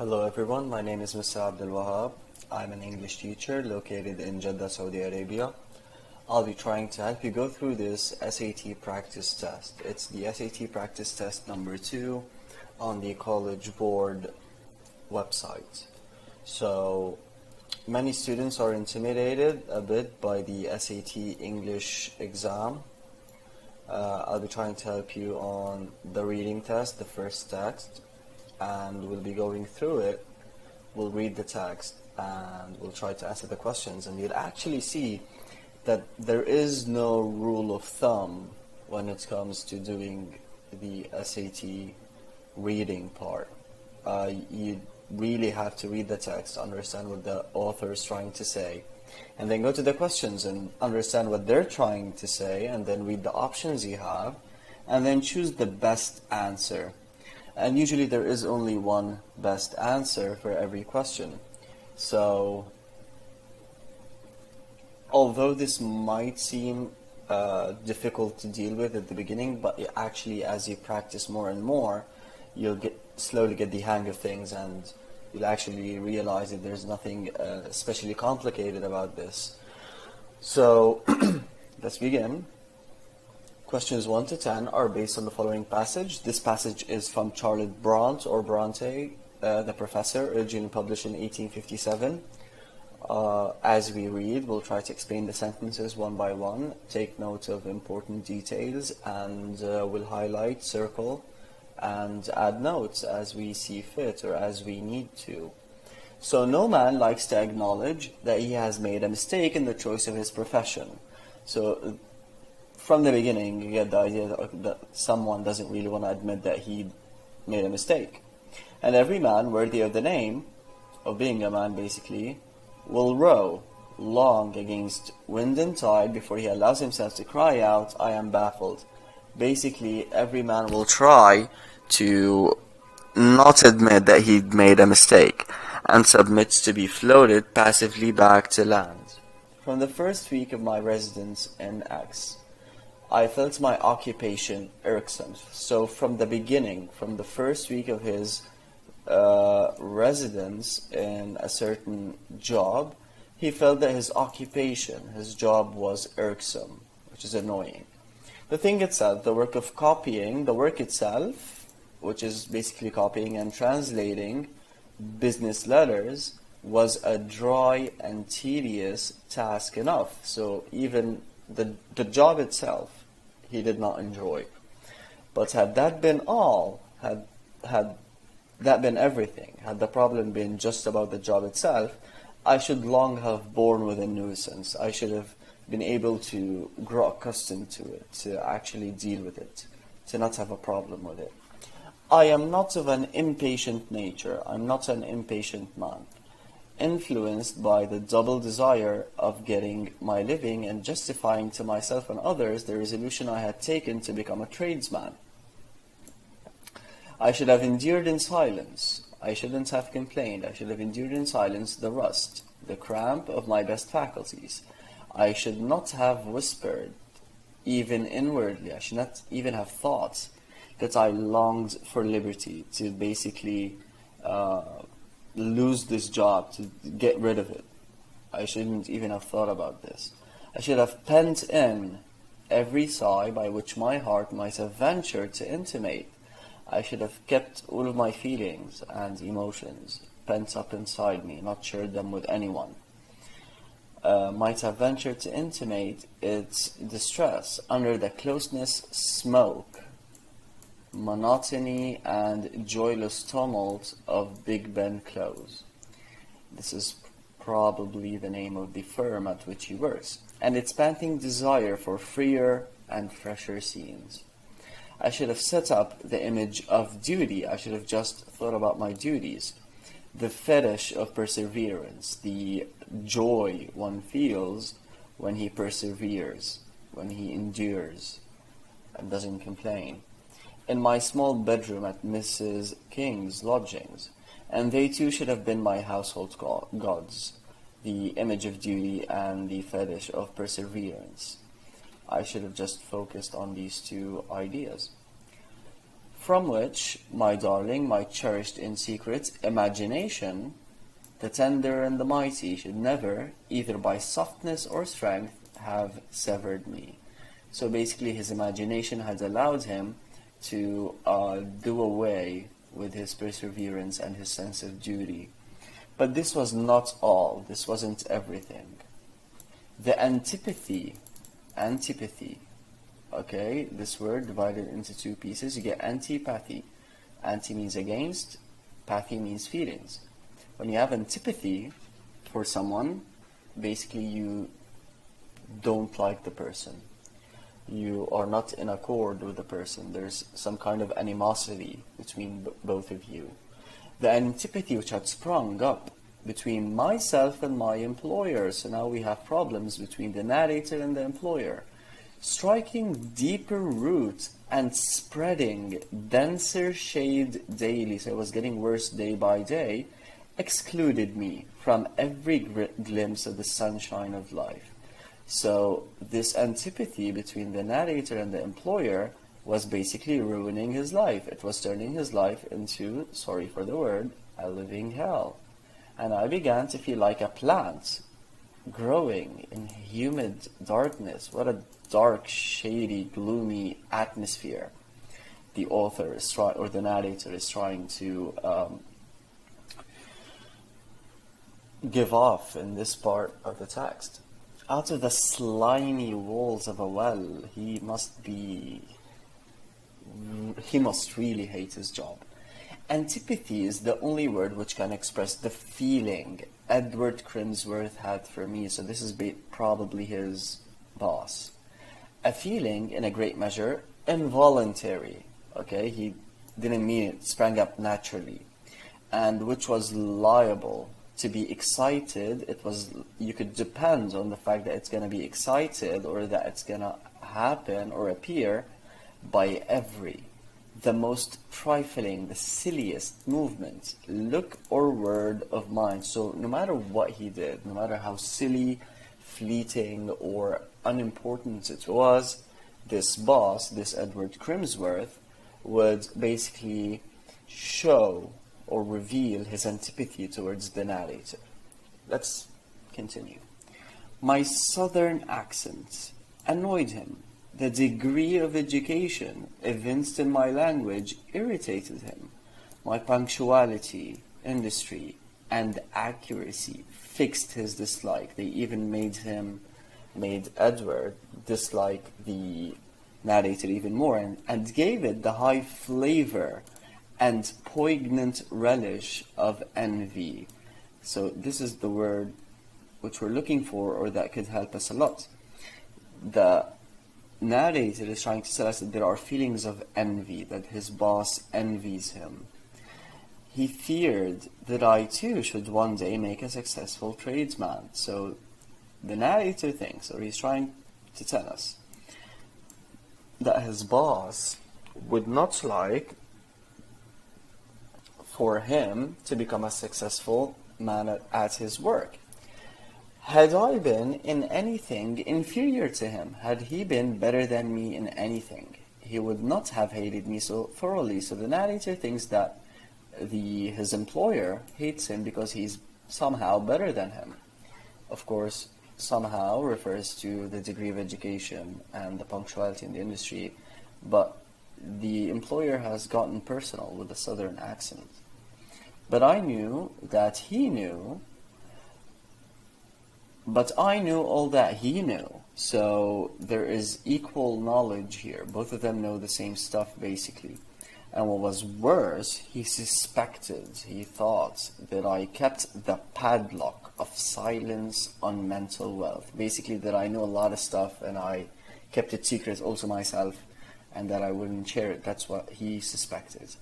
Hello everyone, my name is Mr. Abdul Wahab. I'm an English teacher located in Jeddah, Saudi Arabia. I'll be trying to help you go through this SAT practice test. It's the SAT practice test number 2 on the College Board website. So many students are intimidated a bit by the SAT English exam. I'll be trying to help you on the reading test, the first text, and we'll be going through it. We'll read the text and we'll try to answer the questions, and you'll actually see that there is no rule of thumb when it comes to doing the SAT reading part. You really have to read the text, understand what the author is trying to say, and then go to the questions and understand what they're trying to say, and then read the options you have, and then choose the best answer. And usually there is only one best answer for every question. So although this might seem difficult to deal with at the beginning, but actually as you practice more and more, you'll slowly get the hang of things, and you'll actually realize that there's nothing especially complicated about this. So let's begin. Questions 1 to 10 are based on the following passage. This passage is from Charlotte Bronte, the professor, originally published in 1857. As we read, we'll try to explain the sentences one by one, take note of important details, and we'll highlight, circle, and add notes as we see fit or as we need to. So no man likes to acknowledge that he has made a mistake in the choice of his profession. So from the beginning, you get the idea that someone doesn't really want to admit that he made a mistake. And every man worthy of the name, of being a man basically, will row long against wind and tide before he allows himself to cry out, "I am baffled." Basically, every man will try to not admit that he made a mistake and submits to be floated passively back to land. From the first week of my residence in X, I felt my occupation irksome. So from the beginning, from the first week of his residence in a certain job, he felt that his occupation, his job was irksome, which is annoying. The thing itself, the work of copying, the work itself, which is basically copying and translating business letters, was a dry and tedious task enough. So even the job itself, he did not enjoy. But had that been all, had that been everything, had the problem been just about the job itself, I should long have borne with a nuisance. I should have been able to grow accustomed to it, to actually deal with it, to not have a problem with it. I am not of an impatient nature. I'm not an impatient man, influenced by the double desire of getting my living and justifying to myself and others the resolution I had taken to become a tradesman. I should have endured in silence. I shouldn't have complained. I should have endured in silence the rust, the cramp of my best faculties. I should not have whispered, even inwardly. I should not even have thought that I longed for liberty, to basically lose this job, to get rid of it. I shouldn't even have thought about this. I should have pent in every sigh by which my heart might have ventured to intimate. I should have kept all of my feelings and emotions pent up inside me, not shared them with anyone. Might have ventured to intimate its distress under the closeness, smoke, monotony, and joyless tumult of Big Ben Close. This is probably the name of the firm at which he works, and its panting desire for freer and fresher scenes. I should have set up the image of duty. I should have just thought about my duties. The fetish of perseverance, the joy one feels when he perseveres, when he endures and doesn't complain. In my small bedroom at Mrs. King's lodgings, and they too should have been my household gods, the image of duty and the fetish of perseverance. I should have just focused on these two ideas. from which, my darling, my cherished in secret, imagination, the tender and the mighty, should never, either by softness or strength, have severed me. So basically his imagination had allowed him to do away with his perseverance and his sense of duty. But this was not all. This wasn't everything. The antipathy, okay, this word divided into two pieces. You get antipathy. Anti means against, pathy means feelings. When you have antipathy for someone, basically you don't like the person. You are not in accord with the person. There's some kind of animosity between both of you. The antipathy which had sprung up between myself and my employer, so now we have problems between the narrator and the employer, striking deeper root and spreading denser shade daily, so it was getting worse day by day, excluded me from every glimpse of the sunshine of life. So this antipathy between the narrator and the employer was basically ruining his life. It was turning his life into, sorry for the word, a living hell. And I began to feel like a plant growing in humid darkness. What a dark, shady, gloomy atmosphere the author is trying, or the narrator is trying to give off in this part of the text. Out of the slimy walls of a well, he must really hate his job. Antipathy is the only word which can express the feeling Edward Crimsworth had for me, so this is probably his boss. A feeling, in a great measure, involuntary, okay? He didn't mean it, sprang up naturally, and which was liable to be excited. It was, you could depend on the fact that it's going to be excited or that it's going to happen or appear by the most trifling, the silliest movement, look or word of mine. So no matter what he did, no matter how silly, fleeting or unimportant it was, this boss, this Edward Crimsworth, would basically show or reveal his antipathy towards the narrator. Let's continue. My southern accent annoyed him. The degree of education evinced in my language irritated him. My punctuality, industry, and accuracy fixed his dislike. They even made Edward dislike the narrator even more, and gave it the high flavor and poignant relish of envy. So this is the word which we're looking for, or that could help us a lot. The narrator is trying to tell us that there are feelings of envy, that his boss envies him. He feared that I too should one day make a successful tradesman. So the narrator thinks, or he's trying to tell us, that his boss would not like for him to become a successful man at his work. Had I been in anything inferior to him, had he been better than me in anything, he would not have hated me so thoroughly. So the narrator thinks that his employer hates him because he's somehow better than him. Of course, somehow refers to the degree of education and the punctuality in the industry, but the employer has gotten personal with a southern accent. But I knew that he knew, but I knew all that he knew. So there is equal knowledge here. Both of them know the same stuff, basically. And what was worse, he suspected, he thought that I kept the padlock of silence on mental wealth. Basically, that I know a lot of stuff and I kept it secret also myself, and that I wouldn't share it. That's what he suspected.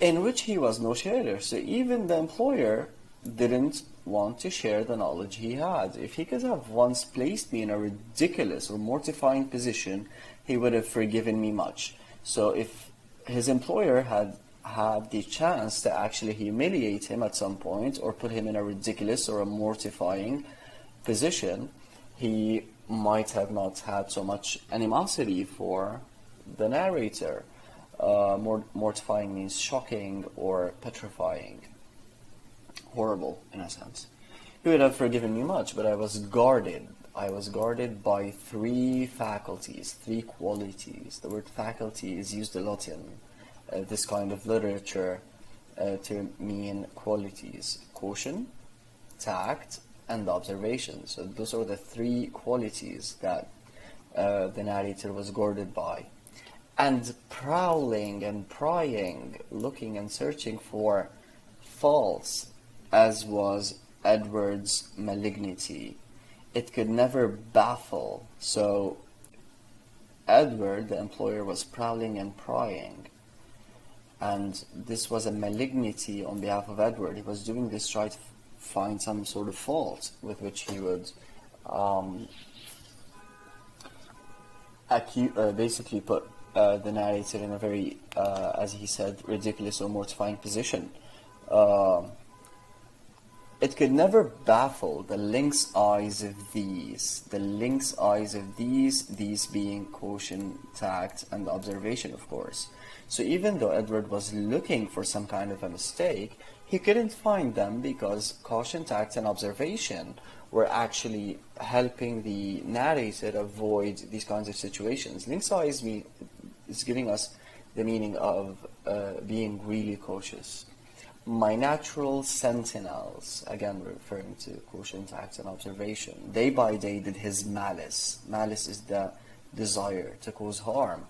In which he was no sharer. So even the employer didn't want to share the knowledge he had. If he could have once placed me in a ridiculous or mortifying position, he would have forgiven me much. So if his employer had had the chance to actually humiliate him at some point or put him in a ridiculous or a mortifying position, he might have not had so much animosity for the narrator. Mortifying means shocking or petrifying, horrible in a sense. He would have forgiven me much, but I was guarded. I was guarded by three faculties, three qualities. The word faculty is used a lot in this kind of literature to mean qualities: caution, tact, and observation. So those are the three qualities that the narrator was guarded by. And prowling and prying, looking and searching for faults, as was Edward's malignity. It could never baffle. So Edward, the employer, was prowling and prying. And this was a malignity on behalf of Edward. He was doing this to try to find some sort of fault with which he would basically put the narrator in a very, as he said, ridiculous or mortifying position. It could never baffle the lynx eyes of these, these being caution, tact, and observation, of course. So even though Edward was looking for some kind of a mistake, he couldn't find them because caution, tact, and observation were actually helping the narrator avoid these kinds of situations. Lynx eyes is giving us the meaning of being really cautious. My natural sentinels, again referring to caution, tact, and observation, day by day did his malice. Malice is the desire to cause harm.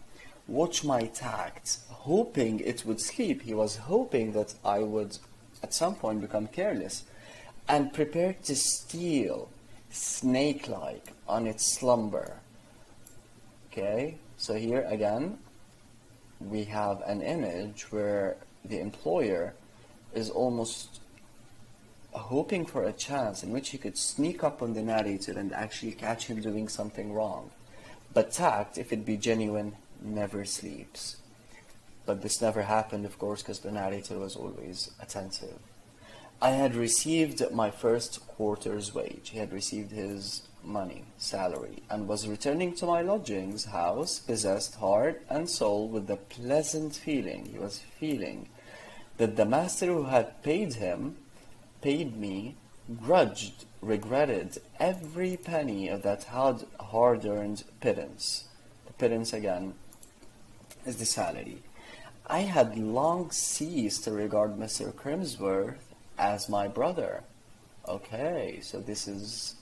Watch my tact, hoping it would sleep. He was hoping that I would at some point become careless, and prepared to steal, snake-like, on its slumber. Okay, so here again we have an image where the employer is almost hoping for a chance in which he could sneak up on the narrator and actually catch him doing something wrong. But tact, if it be genuine, never sleeps. But this never happened, of course, because the narrator was always attentive. I had received my first quarter's wage. He had received his money, salary, and was returning to my lodgings house, possessed heart and soul with the pleasant feeling. He was feeling that the master who had paid me, grudged, regretted every penny of that hard-earned pittance. The pittance, again, is the salary. I had long ceased to regard Mr. Crimsworth as my brother. Okay, so this is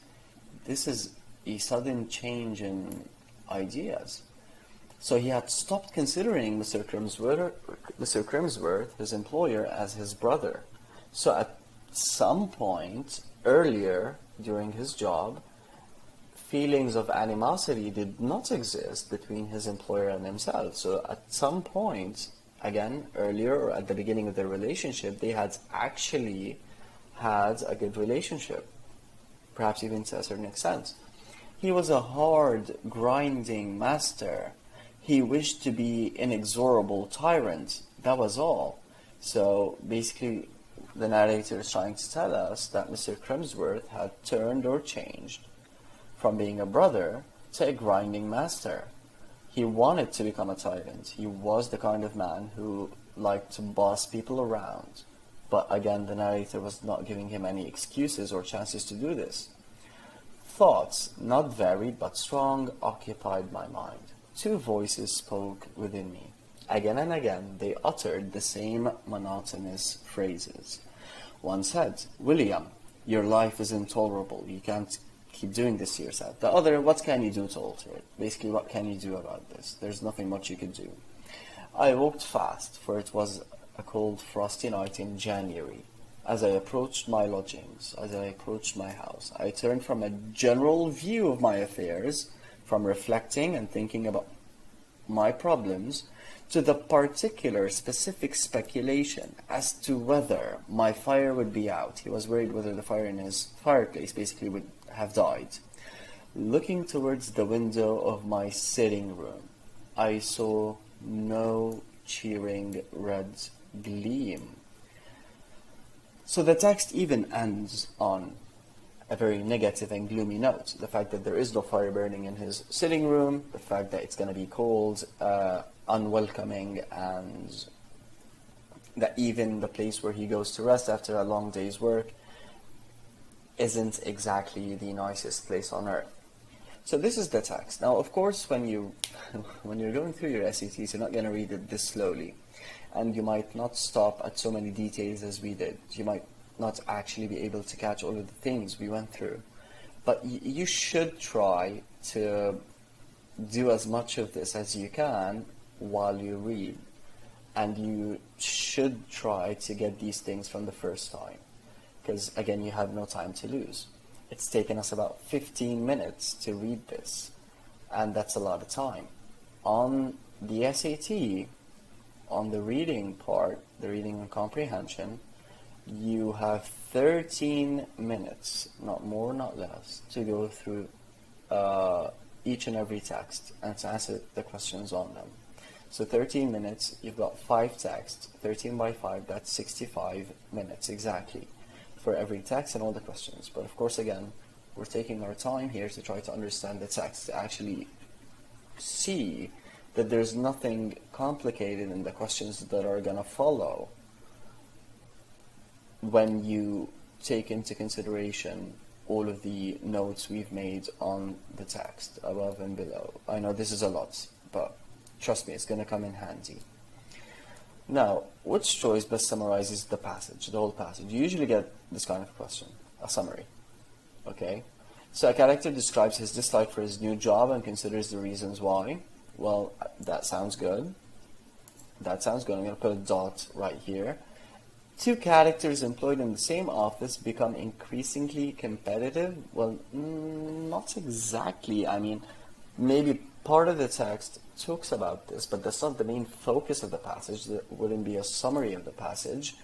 a sudden change in ideas. So he had stopped considering Mr. Crimsworth, his employer, as his brother. So at some point earlier during his job, feelings of animosity did not exist between his employer and himself. So at some point, again, earlier or at the beginning of their relationship, they had actually had a good relationship, perhaps even to a certain extent. He was a hard, grinding master. He wished to be inexorable tyrant. That was all. So basically, the narrator is trying to tell us that Mr. Crimsworth had turned or changed from being a brother to a grinding master. He wanted to become a tyrant. He was the kind of man who liked to boss people around. But again, the narrator was not giving him any excuses or chances to do this. Thoughts, not varied but strong, occupied my mind. Two voices spoke within me. Again and again, they uttered the same monotonous phrases. One said, "William, your life is intolerable. You can't keep doing this to yourself." The other, "What can you do to alter it?" Basically, what can you do about this? There's nothing much you could do. I walked fast, for it was a cold, frosty night in January. As I approached my lodgings, as I approached my house, I turned from a general view of my affairs, from reflecting and thinking about my problems, to the particular, specific speculation as to whether my fire would be out. He was worried whether the fire in his fireplace basically would have died. Looking towards the window of my sitting room, I saw no cheering red gleam. So the text even ends on a very negative and gloomy note. The fact that there is no fire burning in his sitting room, the fact that it's going to be cold, unwelcoming, and that even the place where he goes to rest after a long day's work isn't exactly the nicest place on earth. So this is the text. Now, of course, when you're going through your SATs, you're not going to read it this slowly, and you might not stop at so many details as we did. You might not actually be able to catch all of the things we went through, but you should try to do as much of this as you can while you read, and you should try to get these things from the first time, because again, you have no time to lose. It's taken us about 15 minutes to read this, and that's a lot of time. On the SAT, on the reading part, the reading and comprehension, you have 13 minutes, not more, not less, to go through each and every text and to answer the questions on them. So 13 minutes, you've got 5 texts, 13 by 5, that's 65 minutes exactly for every text and all the questions. But of course, again, we're taking our time here to try to understand the text, to actually see that there's nothing complicated in the questions that are going to follow when you take into consideration all of the notes we've made on the text above and below. I know this is a lot, but trust me, it's going to come in handy. Now, which choice best summarizes the passage, the whole passage? You usually get this kind of question, a summary. Okay? So a character describes his dislike for his new job and considers the reasons why. Well, that sounds good. That sounds good. I'm going to put a dot right here. 2 characters employed in the same office become increasingly competitive. Well, not exactly. I mean, maybe part of the text talks about this, but that's not the main focus of the passage. There wouldn't be a summary of the passage.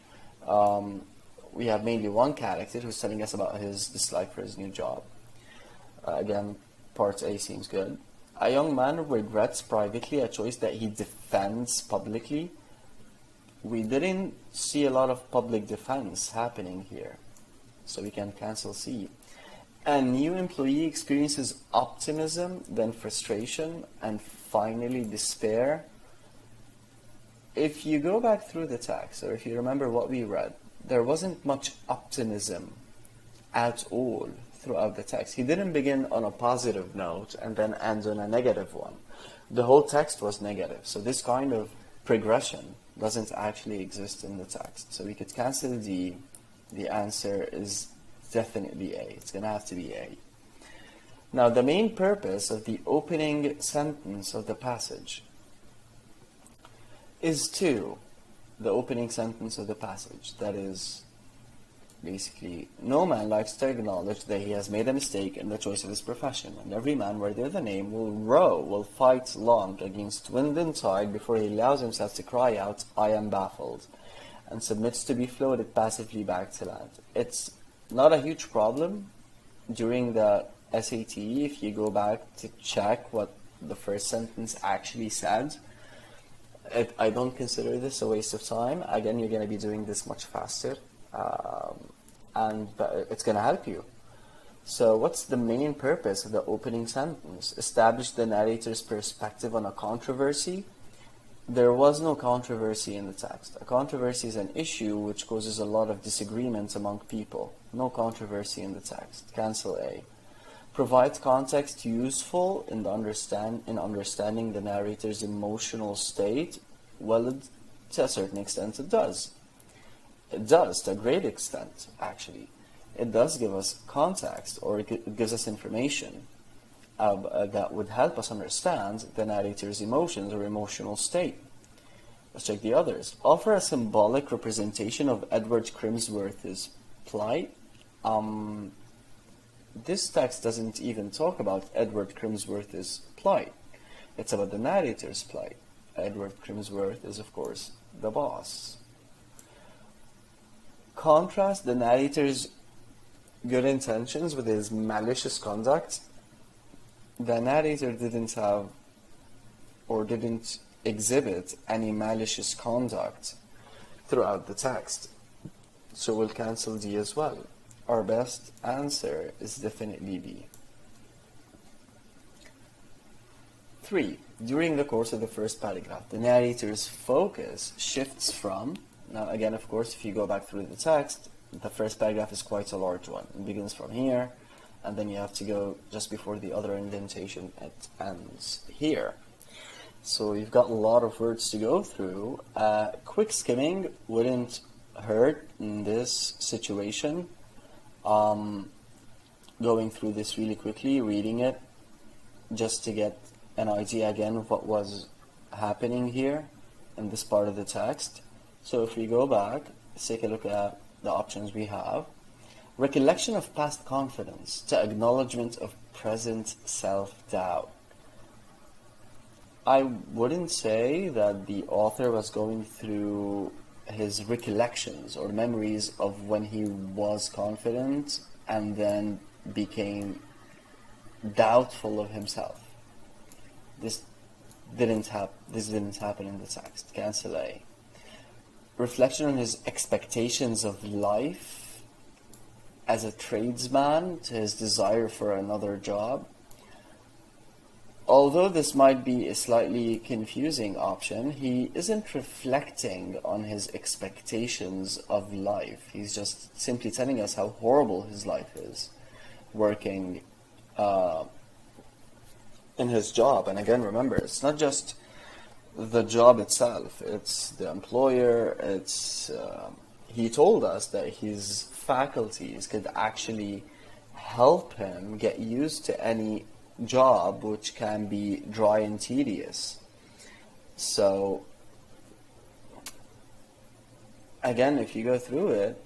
We have mainly one character who's telling us about his dislike for his new job. Again, part A seems good. A young man regrets privately a choice that he defends publicly. We didn't see a lot of public defense happening here, so we can cancel C. A new employee experiences optimism, then frustration, and finally despair. If you go back through the text, or if you remember what we read, there wasn't much optimism at all throughout the text. He didn't begin on a positive note and then end on a negative one. The whole text was negative, so this kind of progression doesn't actually exist in the text. So we could cancel D. The answer is definitely A. It's going to have to be A. Now, the main purpose of the opening sentence of the passage is to the opening sentence of the passage. That is, basically, no man likes to acknowledge that he has made a mistake in the choice of his profession, and every man, worthy of the name, will fight long against wind and tide before he allows himself to cry out, I am baffled, and submits to be floated passively back to land. It's not a huge problem during the SAT if you go back to check what the first sentence actually said. I don't consider this a waste of time. Again, you're going to be doing this much faster. And it's going to help you. So what's the main purpose of the opening sentence? Establish the narrator's perspective on a controversy. There was no controversy in the text. A controversy is an issue which causes a lot of disagreement among people. No controversy in the text. Cancel A. Provide context useful in understanding the narrator's emotional state. Well, to a certain extent it does. It does, to a great extent, actually. It does give us context, or it gives us information that would help us understand the narrator's emotions or emotional state. Let's check the others. Offer a symbolic representation of Edward Crimsworth's plight. This text doesn't even talk about Edward Crimsworth's plight. It's about the narrator's plight. Edward Crimsworth is, of course, the boss. Contrast the narrator's good intentions with his malicious conduct. The narrator didn't have or didn't exhibit any malicious conduct throughout the text, so we'll cancel D as well. Our best answer is definitely B. 3. during the course of the first paragraph, the narrator's focus shifts from, now again, of course, if you go back through the text, the first paragraph is quite a large one. It begins from here, and then you have to go just before the other indentation. It ends here. So you've got a lot of words to go through. Quick skimming wouldn't hurt in this situation. Going through this really quickly, reading it, just to get an idea again of what was happening here in this part of the text. So if we go back, let's take a look at the options we have. Recollection of past confidence to acknowledgement of present self-doubt. I wouldn't say that the author was going through his recollections or memories of when he was confident and then became doubtful of himself. This didn't happen in the text. Cancel A. Reflection on his expectations of life as a tradesman to his desire for another job. Although this might be a slightly confusing option, he isn't reflecting on his expectations of life. He's just simply telling us how horrible his life is working in his job. And again, remember, it's not just the job itself, it's the employer, it's he told us that his faculties could actually help him get used to any job which can be dry and tedious. So again, if you go through it,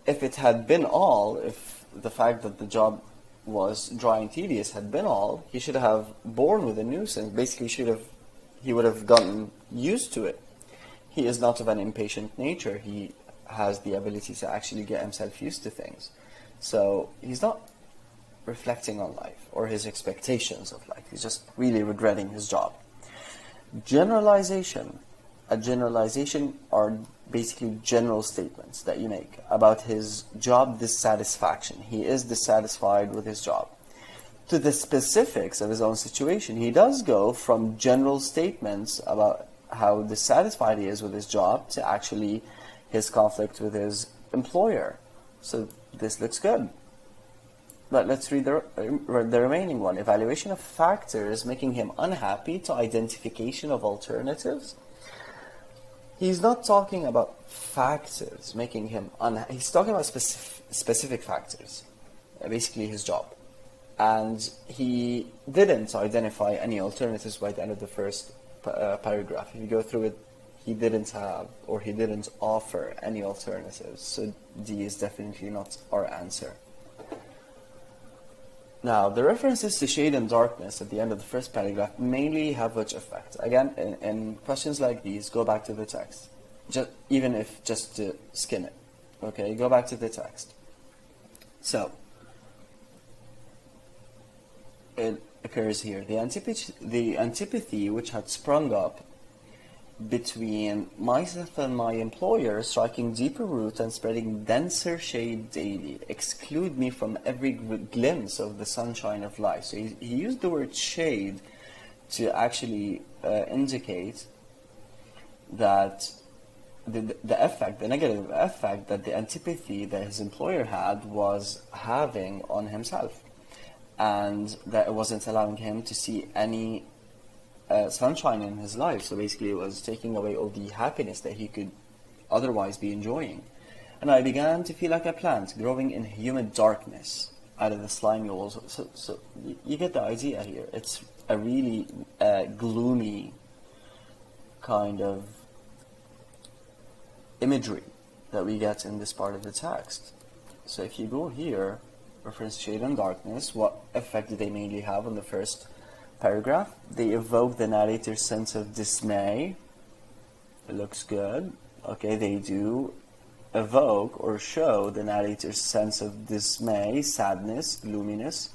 if it had been all, if the fact that the job was dry and tedious had been all, he should have borne with a nuisance. Basically, he would have gotten used to it. He is not of an impatient nature. He has the ability to actually get himself used to things. So he's not reflecting on life or his expectations of life. He's just really regretting his job. Generalization. A generalization are basically general statements that you make about his job dissatisfaction. He is dissatisfied with his job. To the specifics of his own situation, he does go from general statements about how dissatisfied he is with his job to actually his conflict with his employer. So this looks good. But let's read the remaining one. Evaluation of factors making him unhappy to identification of alternatives. He's not talking about factors making him unhappy. He's talking about specific factors, basically his job. And he didn't identify any alternatives by the end of the first paragraph. If you go through it, he didn't have or he didn't offer any alternatives. So D is definitely not our answer. Now, the references to shade and darkness at the end of the first paragraph mainly have which effect? Again, in questions like these, go back to the text. Even if just to skim it. Okay, go back to the text. So, it occurs here. The antipathy which had sprung up between myself and my employer, striking deeper root and spreading denser shade daily, exclude me from every glimpse of the sunshine of life. So he used the word shade to actually indicate that the negative effect that the antipathy that his employer had was having on himself, and that it wasn't allowing him to see any sunshine in his life. So basically it was taking away all the happiness that he could otherwise be enjoying. And I began to feel like a plant growing in humid darkness out of the slimy walls. So you get the idea here. It's a really gloomy kind of imagery that we get in this part of the text. So if you go here, reference shade and darkness, what effect do they mainly have on the first paragraph? They evoke the narrator's sense of dismay. It looks good. Okay, they do evoke or show the narrator's sense of dismay, sadness, gloominess.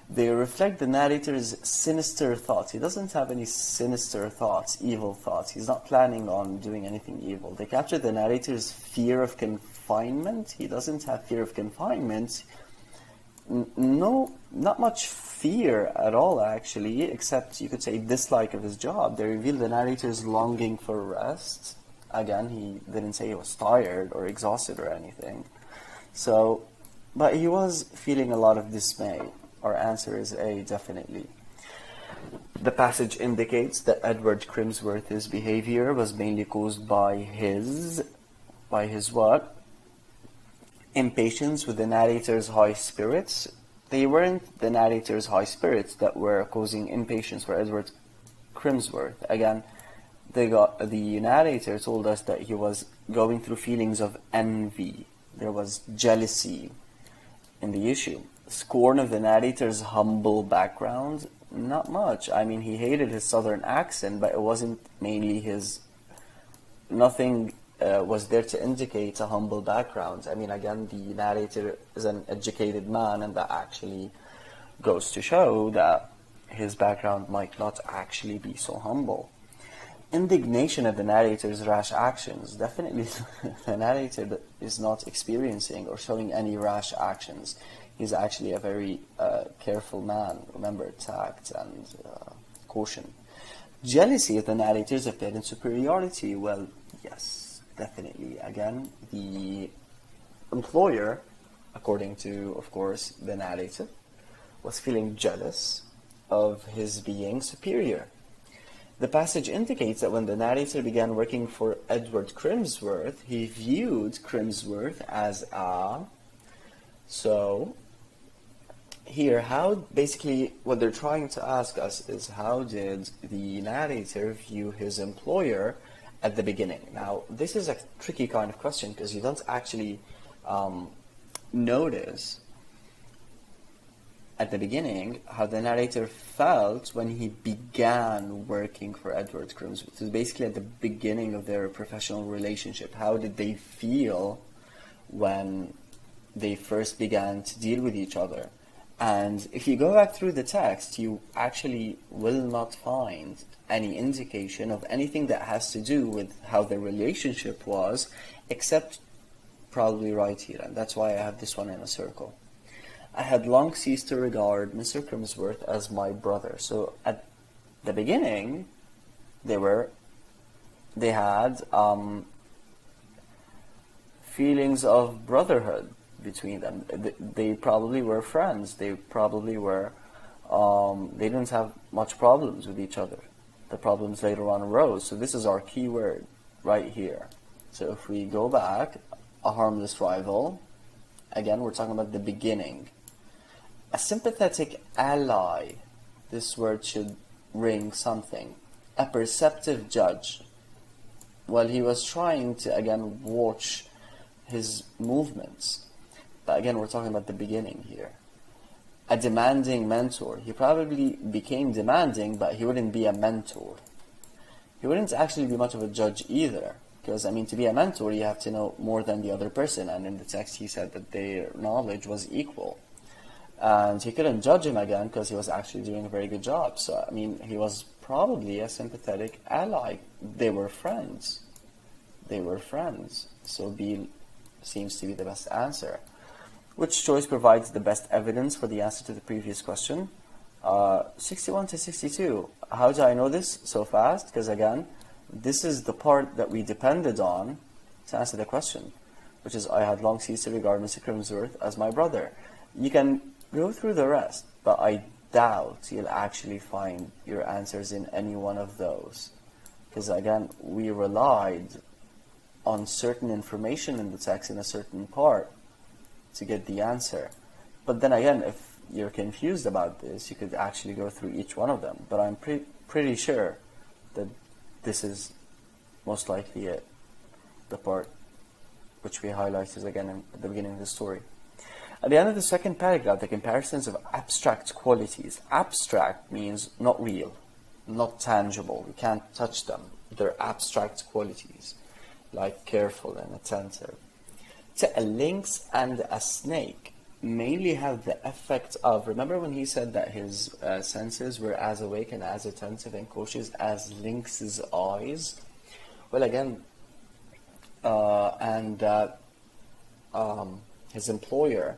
They reflect the narrator's sinister thoughts. He doesn't have any sinister thoughts, evil thoughts. He's not planning on doing anything evil. They capture the narrator's fear of confinement. He doesn't have fear of confinement. No, not much fear at all, actually, except you could say dislike of his job. They reveal the narrator's longing for rest. Again, he didn't say he was tired or exhausted or anything. So, but he was feeling a lot of dismay. Our answer is A, definitely. The passage indicates that Edward Crimsworth's behavior was mainly caused by his what? Impatience with the narrator's high spirits. They weren't the narrator's high spirits that were causing impatience for Edward Crimsworth. Again, the narrator told us that he was going through feelings of envy. There was jealousy in the issue. Scorn of the narrator's humble background. Not much. I mean, he hated his southern accent, but it wasn't mainly his... Nothing was there to indicate a humble background. I mean, again, the narrator is an educated man, and that actually goes to show that his background might not actually be so humble. Indignation at the narrator's rash actions. Definitely, the narrator is not experiencing or showing any rash actions. He's actually a very careful man. Remember, tact and caution. Jealousy of the narrator's apparent superiority. Well, yes, definitely. Again, the employer, according to, of course, the narrator, was feeling jealous of his being superior. The passage indicates that when the narrator began working for Edward Crimsworth, he viewed Crimsworth as a... So, here, basically what they're trying to ask us is, how did the narrator view his employer at the beginning? Now, this is a tricky kind of question because you don't actually notice at the beginning how the narrator felt when he began working for Edward Crimsworth. So basically at the beginning of their professional relationship, how did they feel when they first began to deal with each other? And if you go back through the text, you actually will not find any indication of anything that has to do with how the relationship was, except probably right here, and that's why I have this one in a circle. I had long ceased to regard Mr. Crimsworth as my brother. So at the beginning, they had feelings of brotherhood between them. They probably were friends. They probably were, they didn't have much problems with each other. The problems later on arose. So this is our key word right here. So if we go back, a harmless rival, again, we're talking about the beginning. A sympathetic ally, this word should ring something. A perceptive judge. Well, he was trying to, again, watch his movements. But again, we're talking about the beginning here. A demanding mentor. He probably became demanding, but he wouldn't be a mentor. He wouldn't actually be much of a judge either. Because, I mean, to be a mentor, you have to know more than the other person. And in the text, he said that their knowledge was equal. And he couldn't judge him again because he was actually doing a very good job. So, I mean, he was probably a sympathetic ally. They were friends. They were friends. So B seems to be the best answer. Which choice provides the best evidence for the answer to the previous question? 61 to 62. How do I know this so fast? Because again, this is the part that we depended on to answer the question, which is, I had long ceased to regard Mr. Crimsworth as my brother. You can go through the rest, but I doubt you'll actually find your answers in any one of those. Because again, we relied on certain information in the text in a certain part to get the answer. But then again, if you're confused about this, you could actually go through each one of them. But I'm pretty sure that this is most likely it, the part which we highlighted again at the beginning of the story. At the end of the second paragraph, the comparisons of abstract qualities. Abstract means not real, not tangible. We can't touch them. They're abstract qualities, like careful and attentive. To a lynx and a snake mainly have the effect of, remember when he said that his senses were as awake and as attentive and cautious as lynx's eyes? Well, again, and that his employer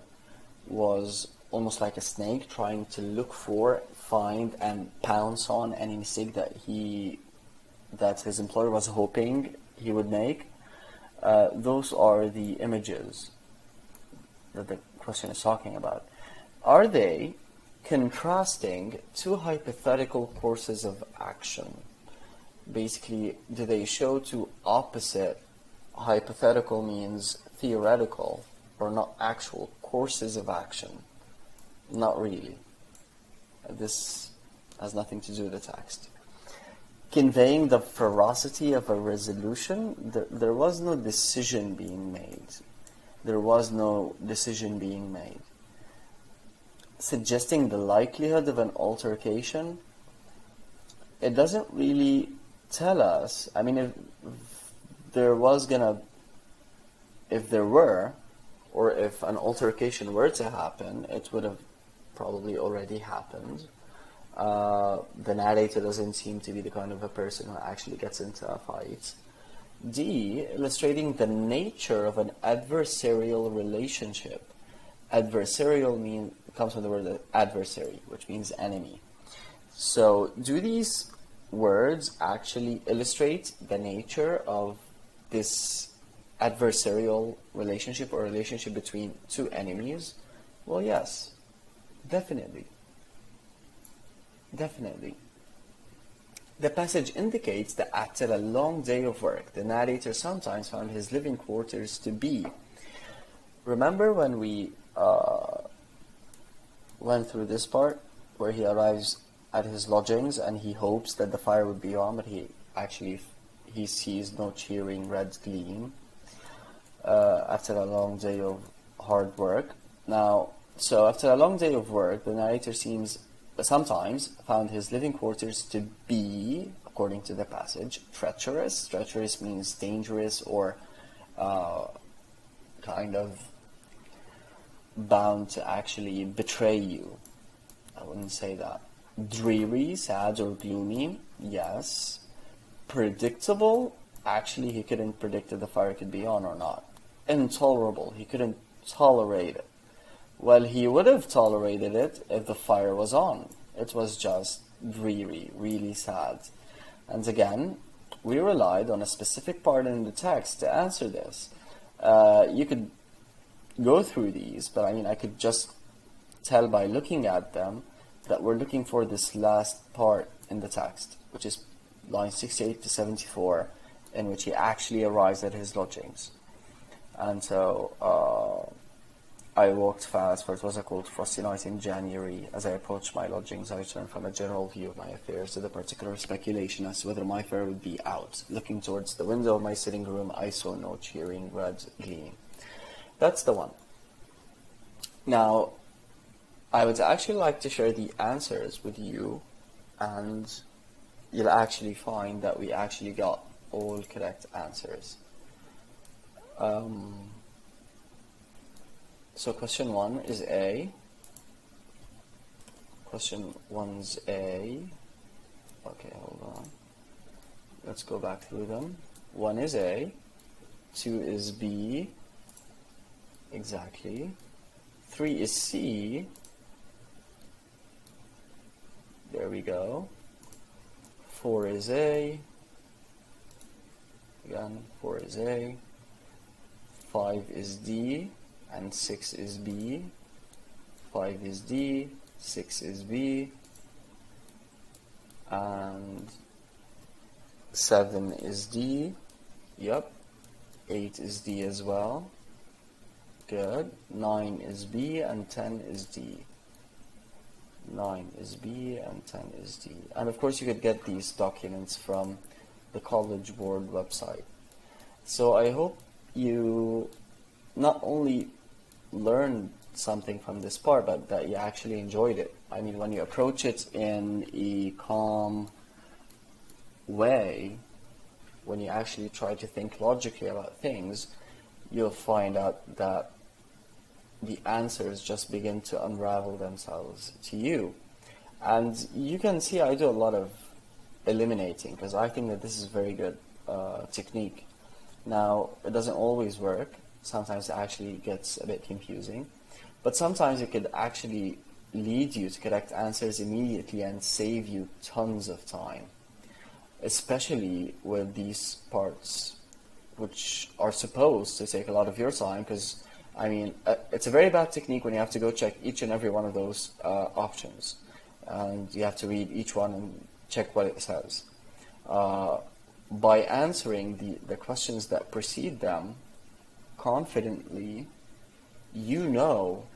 was almost like a snake trying to look for, find, and pounce on any mistake that his employer was hoping he would make. Those are the images that the question is talking about. Are they contrasting two hypothetical courses of action? Basically, do they show two opposite, hypothetical means theoretical or not actual, courses of action? Not really. This has nothing to do with the text. Conveying the ferocity of a resolution, there was no decision being made. There was no decision being made. Suggesting the likelihood of an altercation, it doesn't really tell us. I mean, if there were, or if an altercation were to happen, it would have probably already happened. The narrator doesn't seem to be the kind of a person who actually gets into a fight. D, illustrating the nature of an adversarial relationship. Adversarial comes from the word adversary, which means enemy. So, do these words actually illustrate the nature of this adversarial relationship or relationship between two enemies? Well, yes, definitely. Definitely. The passage indicates that after a long day of work, the narrator sometimes found his living quarters to be. Remember when we went through this part where he arrives at his lodgings and he hopes that the fire would be on, but he sees no cheering red gleam after a long day of hard work. Now, so after a long day of work, the narrator sometimes found his living quarters to be, according to the passage, treacherous. Treacherous means dangerous or kind of bound to actually betray you. I wouldn't say that. Dreary, sad, or gloomy, yes. Predictable, actually he couldn't predict if the fire could be on or not. Intolerable, he couldn't tolerate it. Well, he would have tolerated it if the fire was on. It was just dreary, really sad. And again, we relied on a specific part in the text to answer this. You could go through these, but I mean, I could just tell by looking at them that we're looking for this last part in the text, which is lines 68 to 74, in which he actually arrives at his lodgings. And so I walked fast, for it was a cold, frosty night in January. As I approached my lodgings, I turned from a general view of my affairs to the particular speculation as to whether my fare would be out. Looking towards the window of my sitting room, I saw no cheering red gleam. That's the one. Now, I would actually like to share the answers with you, and you'll actually find that we actually got all correct answers. So question 1 is A. Question 1's A. Okay, hold on. Let's go back through them. 1 is A. 2 is B. Exactly. 3 is C. There we go. 4 is A. Again, 4 is A. 5 is D. And 6 is B. 5 is D. 6 is B. And 7 is D. Yep. 8 is D as well. Good. 9 is B and 10 is D. 9 is B and 10 is D. And of course you could get these documents from the College Board website. So I hope you not only learned something from this part, but that you actually enjoyed it. I mean, when you approach it in a calm way, when you actually try to think logically about things, you'll find out that the answers just begin to unravel themselves to you. And you can see I do a lot of eliminating, because I think that this is a very good technique. Now, it doesn't always work. Sometimes it actually gets a bit confusing. But sometimes it could actually lead you to correct answers immediately and save you tons of time, especially with these parts which are supposed to take a lot of your time, because I mean, it's a very bad technique when you have to go check each and every one of those options, and you have to read each one and check what it says. By answering the questions that precede them confidently, you know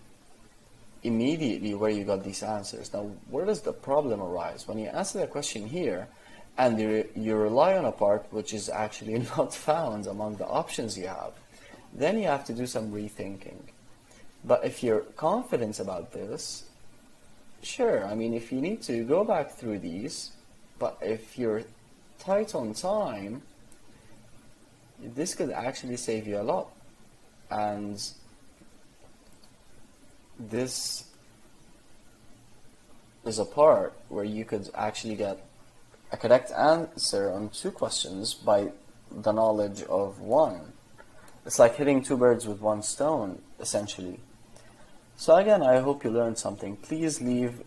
immediately where you got these answers. Now, where does the problem arise? When you answer the question here, and you rely on a part which is actually not found among the options you have, then you have to do some rethinking. But if you're confident about this, sure, I mean, if you need to go back through these, but if you're tight on time, this could actually save you a lot. And this is a part where you could actually get a correct answer on 2 questions by the knowledge of 1. It's like hitting 2 birds with 1 stone, essentially. So again, I hope you learned something. Please leave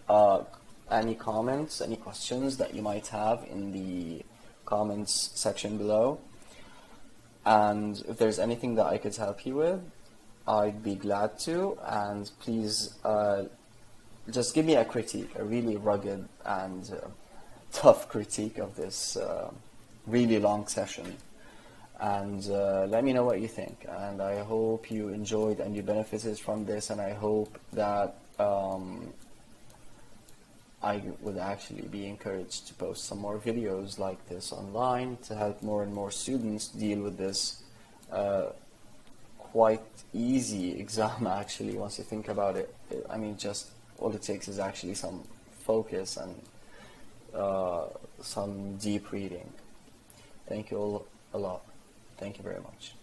any comments, any questions that you might have in the comments section below. And if there's anything that I could help you with, I'd be glad to. And please just give me a critique, a really rugged and tough critique of this really long session. And let me know what you think. And I hope you enjoyed and you benefited from this. And I hope that I would actually be encouraged to post some more videos like this online to help more and more students deal with this quite easy exam, actually, once you think about it. I mean, just all it takes is actually some focus and some deep reading. Thank you all a lot. Thank you very much.